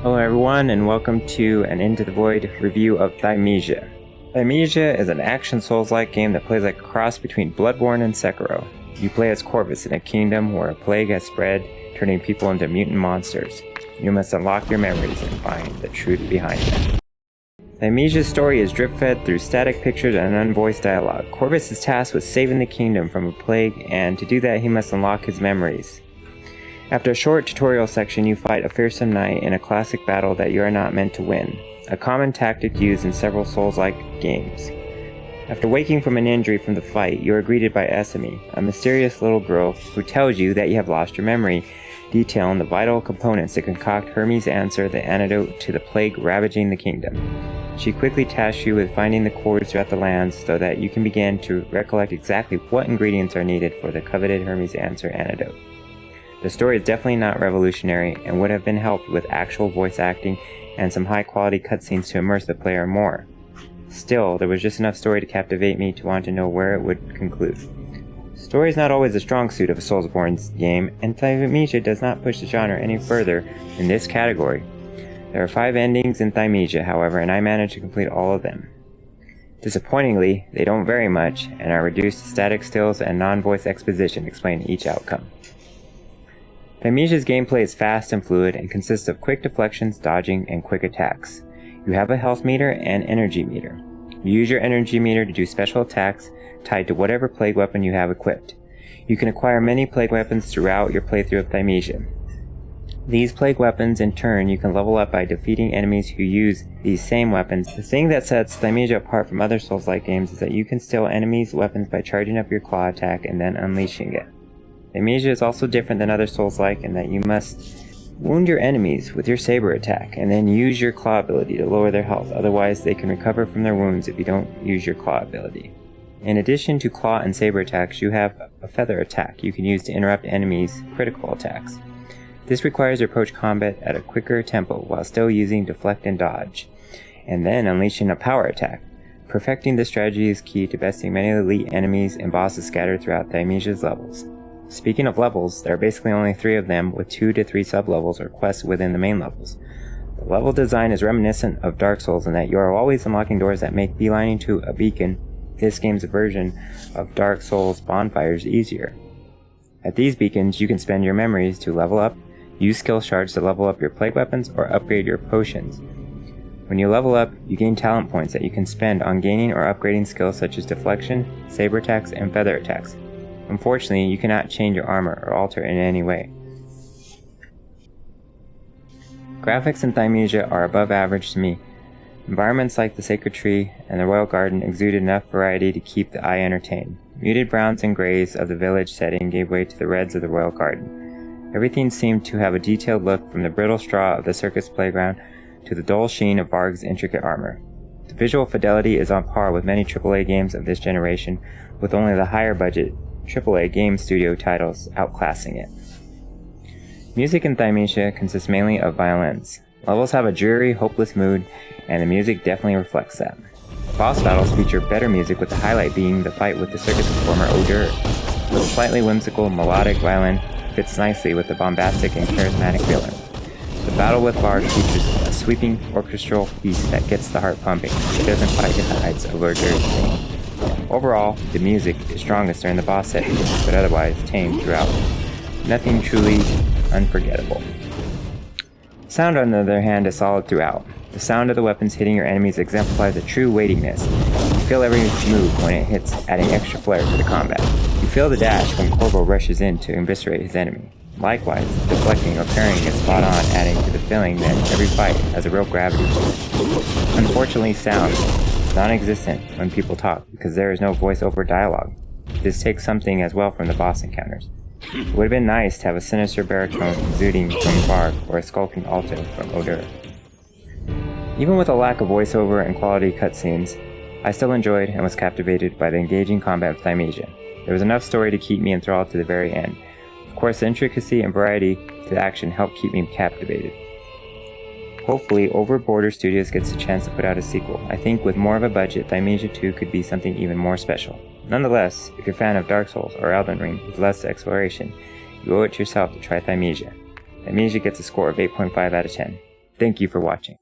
Hello everyone, and welcome to an Into the Void review of Thymesia. Thymesia is an action Souls-like game that plays like a cross between Bloodborne and Sekiro. You play as Corvus in a kingdom where a plague has spread, turning people into mutant monsters. You must unlock your memories and find the truth behind them. Thymesia's story is drip-fed through static pictures and unvoiced dialogue. Corvus is tasked with saving the kingdom from a plague, and to do that he must unlock his memories. After a short tutorial section, you fight a fearsome knight in a classic battle that you are not meant to win, a common tactic used in several Souls-like games. After waking from an injury from the fight, you are greeted by Esme, a mysterious little girl who tells you that you have lost your memory, detailing the vital components that concoct Hermes' answer, the antidote to the plague ravaging the kingdom. She quickly tasks you with finding the cords throughout the lands so that you can begin to recollect exactly what ingredients are needed for the coveted Hermes' answer antidote. The story is definitely not revolutionary and would have been helped with actual voice acting and some high quality cutscenes to immerse the player more. Still, there was just enough story to captivate me to want to know where it would conclude. Story is not always the strong suit of a Soulsborne game, and Thymesia does not push the genre any further in this category. There are 5 endings in Thymesia, however, and I managed to complete all of them. Disappointingly, they don't vary much and are reduced to static stills and non-voice exposition explaining each outcome. Thymesia's gameplay is fast and fluid and consists of quick deflections, dodging, and quick attacks. You have a health meter and energy meter. You use your energy meter to do special attacks tied to whatever plague weapon you have equipped. You can acquire many plague weapons throughout your playthrough of Thymesia. These plague weapons, in turn, you can level up by defeating enemies who use these same weapons. The thing that sets Thymesia apart from other Souls-like games is that you can steal enemies' weapons by charging up your claw attack and then unleashing it. Thymesia is also different than other Souls-like in that you must wound your enemies with your saber attack and then use your claw ability to lower their health, otherwise they can recover from their wounds if you don't use your claw ability. In addition to claw and saber attacks, you have a feather attack you can use to interrupt enemies' critical attacks. This requires you to approach combat at a quicker tempo while still using deflect and dodge, and then unleashing a power attack. Perfecting this strategy is key to besting many of the elite enemies and bosses scattered throughout Thymesia's levels. Speaking of levels, there are basically only 3 of them, with 2 to 3 sub-levels or quests within the main levels. The level design is reminiscent of Dark Souls in that you are always unlocking doors that make beelining to a beacon, this game's version of Dark Souls bonfires, easier. At these beacons, you can spend your memories to level up, use skill shards to level up your plague weapons, or upgrade your potions. When you level up, you gain talent points that you can spend on gaining or upgrading skills such as deflection, saber attacks, and feather attacks. Unfortunately, you cannot change your armor or alter it in any way. Graphics in Thymesia are above average to me. Environments like the Sacred Tree and the Royal Garden exuded enough variety to keep the eye entertained. Muted browns and grays of the village setting gave way to the reds of the Royal Garden. Everything seemed to have a detailed look, from the brittle straw of the circus playground to the dull sheen of Varg's intricate armor. The visual fidelity is on par with many AAA games of this generation, with only the higher budget AAA game studio titles outclassing it. Music in Thymesia consists mainly of violins. Levels have a dreary, hopeless mood, and the music definitely reflects that. Boss battles feature better music, with the highlight being the fight with the circus performer Odeur. The slightly whimsical, melodic violin fits nicely with the bombastic and charismatic villain. The battle with Varg features a sweeping orchestral piece that gets the heart pumping, but doesn't quite hit the heights of Odeur's theme. Overall, the music is strongest during the boss settings, but otherwise tame throughout. Nothing truly unforgettable. Sound, on the other hand, is solid throughout. The sound of the weapons hitting your enemies exemplifies a true weightiness. You feel every move when it hits, adding extra flair to the combat. You feel the dash when Corvo rushes in to eviscerate his enemy. Likewise, deflecting or parrying is spot on, adding to the feeling that every fight has a real gravity to it. Unfortunately, sound is non-existent when people talk, because there is no voice-over dialogue. This takes something as well from the boss encounters. It would have been nice to have a sinister baritone exuding from Varg or a skulking alto from Odeur. Even with a lack of voiceover and quality cutscenes, I still enjoyed and was captivated by the engaging combat of Thymesia. There was enough story to keep me enthralled to the very end. Of course, the intricacy and variety to the action helped keep me captivated. Hopefully, Over Border Studios gets a chance to put out a sequel. I think with more of a budget, Thymesia 2 could be something even more special. Nonetheless, if you're a fan of Dark Souls or Elden Ring with less exploration, you owe it to yourself to try Thymesia. Thymesia gets a score of 8.5 out of 10. Thank you for watching.